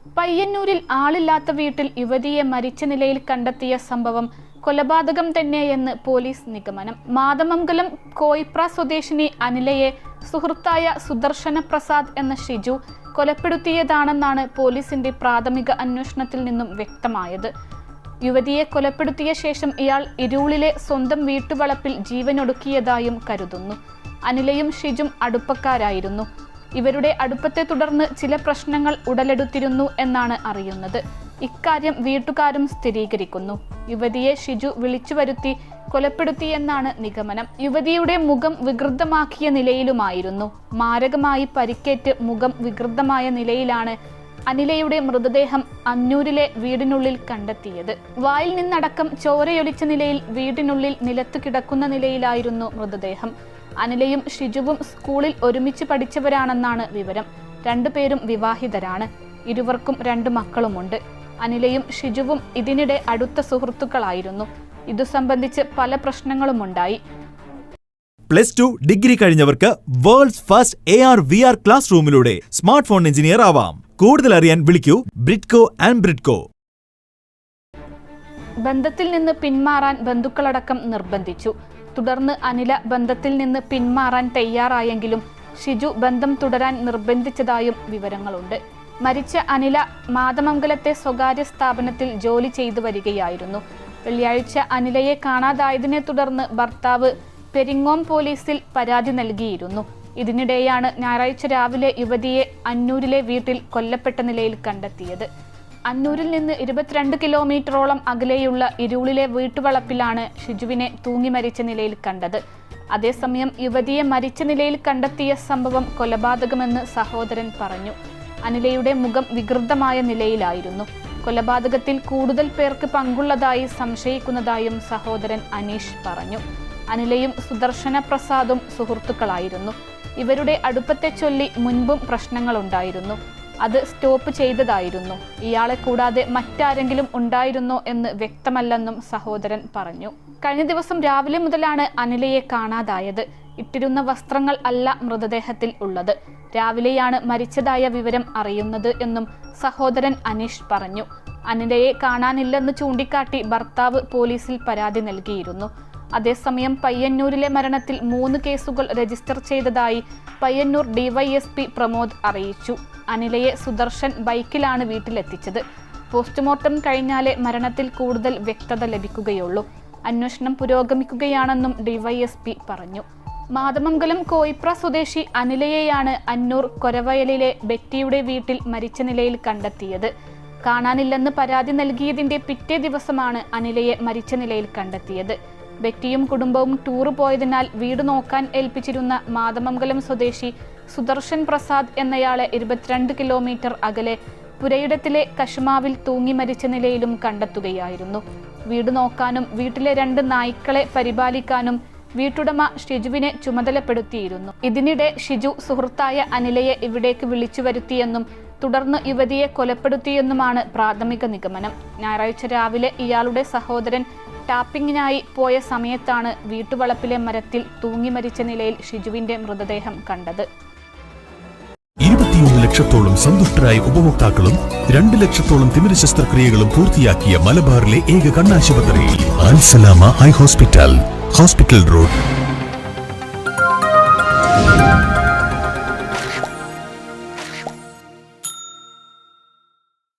പയ്യന്നൂരിൽ ആളില്ലാത്ത വീട്ടിൽ യുവതിയെ മരിച്ച നിലയിൽ കണ്ടെത്തിയ സംഭവം കൊലപാതകം തന്നെയെന്ന് പോലീസ് നിഗമനം. മാതമംഗലം കോയിപ്ര സ്വദേശിനി അനിലയെ സുഹൃത്തായ സുദർശന പ്രസാദ് എന്ന ഷിജു കൊലപ്പെടുത്തിയതാണെന്നാണ് പോലീസിന്റെ പ്രാഥമിക അന്വേഷണത്തിൽ നിന്നും വ്യക്തമായത്. യുവതിയെ കൊലപ്പെടുത്തിയ ശേഷം ഇയാൾ ഇരുളിലെ സ്വന്തം വീട്ടുവളപ്പിൽ ജീവനൊടുക്കിയതായും കരുതുന്നു. അനിലയും ഷിജും അടുപ്പക്കാരായിരുന്നു. ഇവരുടെ അടുപ്പത്തെ തുടർന്ന് ചില പ്രശ്നങ്ങൾ ഉടലെടുത്തിരുന്നു എന്നാണ് അറിയുന്നത്. ഇക്കാര്യം വീട്ടുകാരും സ്ഥിരീകരിക്കുന്നു. യുവതിയെ ഷിജു വിളിച്ചു വരുത്തി കൊലപ്പെടുത്തിയെന്നാണ് നിഗമനം. യുവതിയുടെ മുഖം വികൃതമാക്കിയ നിലയിലുമായിരുന്നു. മാരകമായി പരിക്കേറ്റ് മുഖം വികൃതമായ നിലയിലാണ് അനിലയുടെ മൃതദേഹം അന്നൂരിലെ വീടിനുള്ളിൽ കണ്ടെത്തിയത്. വായിൽ നിന്നടക്കം ചോരയൊലിച്ച നിലയിൽ വീടിനുള്ളിൽ നിലത്തു കിടക്കുന്ന നിലയിലായിരുന്നു മൃതദേഹം. അനിലയും ഷിജുവും സ്കൂളിൽ ഒരുമിച്ച് പഠിച്ചവരാണെന്നാണ് വിവരം. രണ്ടുപേരും വിവാഹിതരാണ്. ഇരുവർക്കും 2 മക്കളുമുണ്ട്. അനിലയും ഷിജുവും ഇതിനിടെ അടുത്ത സുഹൃത്തുക്കളായിരുന്നു. ഇതു സംബന്ധിച്ച് പല പ്രശ്നങ്ങളുമുണ്ടായി. +2 ഡിഗ്രി കഴിഞ്ഞവർക്ക് വേൾഡ്സ് ഫസ്റ്റ് AR/VR ക്ലാസ് റൂമിലൂടെ സ്മാർട്ട് ഫോൺ എഞ്ചിനീയർ ആവാം. കൂടുതൽ അറിയാൻ വിളിക്കൂ ബ്രിഡ്കോ ആൻഡ് ബ്രിഡ്കോ. ബന്ധത്തിൽ നിന്ന് പിന്മാറാൻ ബന്ധുക്കളടക്കം നിർബന്ധിച്ചു. തുടർന്ന് അനില ബന്ധത്തിൽ നിന്ന് പിന്മാറാൻ തയ്യാറായെങ്കിലും ഷിജു ബന്ധം തുടരാൻ നിർബന്ധിച്ചതായും വിവരങ്ങളുണ്ട്. മരിച്ച അനില മാതമംഗലത്തെ സ്വകാര്യ സ്ഥാപനത്തിൽ ജോലി ചെയ്തു വരികയായിരുന്നു. വെള്ളിയാഴ്ച അനിലയെ കാണാതായതിനെ തുടർന്ന് ഭർത്താവ് പെരിങ്ങോം പോലീസിൽ പരാതി നൽകിയിരുന്നു. ഇതിനിടെയാണ് ഞായറാഴ്ച രാവിലെ യുവതിയെ അന്നൂരിലെ വീട്ടിൽ കൊല്ലപ്പെട്ട നിലയിൽ കണ്ടെത്തിയത്. അന്നൂരിൽ നിന്ന് 22 കിലോമീറ്ററോളം അകലെയുള്ള ഇരുളിലെ വീട്ടുവളപ്പിലാണ് ഷിജുവിനെ തൂങ്ങി മരിച്ച നിലയിൽ കണ്ടത്. അതേസമയം യുവതിയെ മരിച്ച നിലയിൽ കണ്ടെത്തിയ സംഭവം കൊലപാതകമെന്ന് സഹോദരൻ പറഞ്ഞു. അനിലയുടെ മുഖം വികൃതമായ നിലയിലായിരുന്നു. കൊലപാതകത്തിൽ കൂടുതൽ പേർക്ക് പങ്കുള്ളതായി സംശയിക്കുന്നതായും സഹോദരൻ അനീഷ് പറഞ്ഞു. അനിലയും സുദർശന പ്രസാദും സുഹൃത്തുക്കളായിരുന്നു. ഇവരുടെ അടുപ്പത്തെ ചൊല്ലി മുൻപും പ്രശ്നങ്ങളുണ്ടായിരുന്നു. അത് സ്റ്റോപ്പ് ചെയ്തതായിരുന്നു. ഇയാളെ കൂടാതെ മറ്റാരെങ്കിലും ഉണ്ടായിരുന്നോ എന്ന് വ്യക്തമല്ലെന്നും സഹോദരൻ പറഞ്ഞു. കഴിഞ്ഞ ദിവസം രാവിലെ മുതലാണ് അനിലയെ കാണാതായത്. ഇട്ടിരുന്ന വസ്ത്രങ്ങൾ അല്ല മൃതദേഹത്തിൽ ഉള്ളത്. രാവിലെയാണ് മരിച്ചതായ വിവരം അറിയുന്നത് എന്നും സഹോദരൻ അനീഷ് പറഞ്ഞു. അനിലയെ കാണാനില്ലെന്ന് ചൂണ്ടിക്കാട്ടി ഭർത്താവ് പോലീസിൽ പരാതി നൽകിയിരുന്നു. അതേസമയം പയ്യന്നൂരിലെ മരണത്തിൽ 3 കേസുകൾ രജിസ്റ്റർ ചെയ്തതായി പയ്യന്നൂർ DYSP പ്രമോദ് അറിയിച്ചു. അനിലയെ സുദർശൻ ബൈക്കിലാണ് വീട്ടിലെത്തിച്ചത്. പോസ്റ്റ്മോർട്ടം കഴിഞ്ഞാലേ മരണത്തിൽ കൂടുതൽ വ്യക്തത ലഭിക്കുകയുള്ളൂ. അന്വേഷണം പുരോഗമിക്കുകയാണെന്നും DYSP പറഞ്ഞു. മാതമംഗലം കോയിപ്ര സ്വദേശി അനിലയെയാണ് അന്നൂർ കൊരവയലിലെ ബെറ്റിയുടെ വീട്ടിൽ മരിച്ച നിലയിൽ കണ്ടെത്തിയത്. കാണാനില്ലെന്ന് പരാതി നൽകിയതിന്റെ പിറ്റേ ദിവസമാണ് അനിലയെ മരിച്ച നിലയിൽ കണ്ടെത്തിയത്. ബെറ്റിയും കുടുംബവും ടൂർ പോയതിനാൽ വീട് നോക്കാൻ ഏൽപ്പിച്ചിരുന്ന മാതമംഗലം സ്വദേശി സുദർശൻ പ്രസാദ് എന്നയാളെ 22 കിലോമീറ്റർ അകലെ പുരയിടത്തിലെ കശുമാവിൽ തൂങ്ങി മരിച്ച നിലയിലും കണ്ടെത്തുകയായിരുന്നു. വീട് നോക്കാനും വീട്ടിലെ 2 നായ്ക്കളെ പരിപാലിക്കാനും വീട്ടുടമ ഷിജുവിനെ ചുമതലപ്പെടുത്തിയിരുന്നു. ഇതിനിടെ ഷിജു സുഹൃത്തായ അനിലയെ ഇവിടേക്ക് വിളിച്ചു വരുത്തിയെന്നും തുടർന്ന് യുവതിയെ കൊലപ്പെടുത്തിയെന്നുമാണ് പ്രാഥമിക നിഗമനം. ഞായറാഴ്ച രാവിലെ ഇയാളുടെ സഹോദരൻ ടാപ്പിങ്ങിനായി പോയ സമയത്താണ് വീട്ടുവളപ്പിലെ മരത്തിൽ തൂങ്ങി മരിച്ച നിലയിൽ ഷിജുവിന്റെ മൃതദേഹം കണ്ടത്. 21 ലക്ഷത്തോളം സന്തുഷ്ടരായ ഉപഭോക്താക്കളും 2 ലക്ഷത്തോളം തിമിര ശസ്ത്രക്രിയകളും പൂർത്തിയാക്കിയ മലബാറിലെ ഏക കണ്ണാശുപത്രി അൽ സലാമ ഐ ഹോസ്പിറ്റൽ റോഡ്.